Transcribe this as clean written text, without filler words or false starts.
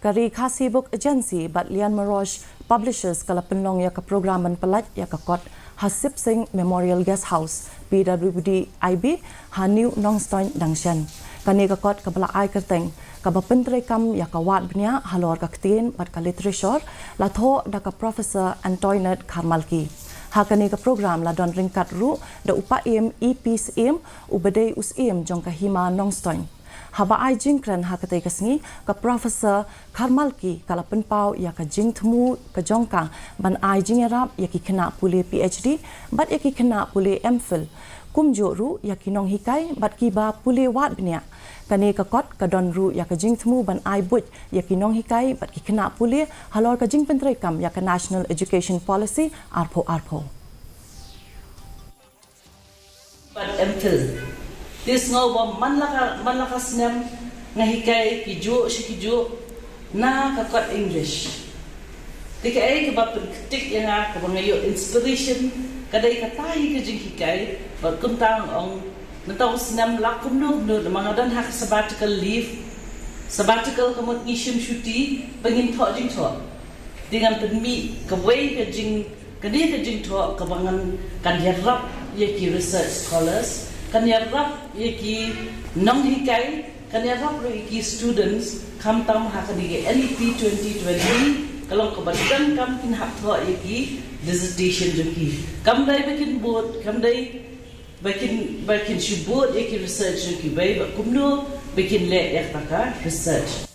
Kari Khasi Book Agency bat Lian Marosh Publishers kala penlong ya ka programan pelat ya ka kot Hasip Singh Memorial Guest House PWD IB Haniu Nongstoin Dangshan. Kani ka kot kabala ai kerteng ka bapentre kam ya ka wat bnya Halor ka Ktien bat ka literature la Thoh da ka Professor Antoinette Kharmalki. Hakani ka program la don ringkat ru da upa im epis im ubadai us im jong ka hima nongstoin. Haba ai jingkran hakatai kasngi ka Professor Kharmalki kala penpau ya ka jing temu ka jongkang ban ai jing arab ya ki kena pule PhD bat ya ki kena pule MPhil kumjo ru ya ki nong hikai bat ki ba pule wat bnya kani ka kot ka don ru ya ka jing temu ban ai buj ya ki nong hikai bat ki kena pule halor ka jing pentrai kam ya ka National Education Policy arpo but MPhil this ngau ba manlaka snam ngahikai kijo shikijo na ka kot English dikai ka ba pentik yang ka bangayo inspiration kadai ka tai ka jinghikai ba kumtang ong natong snam lakum no mga dan hak sabbatical leave sabbatical kamot ngishim shuti bangin Thoh jing Thoh dengan Pynmih ka wei ka jing kadai ka jing Thoh ka bangan kan yarap ye ki research scholars kan yarap yeki nong hikai kan yarap yeki students kam tam hakadi NEP 2020 kalau kebadan kam kin hak Thoh yeki dissertation joki kam dai bakin board kam dai bakin shubot yeki research joki bai kumno bakin le yak taka research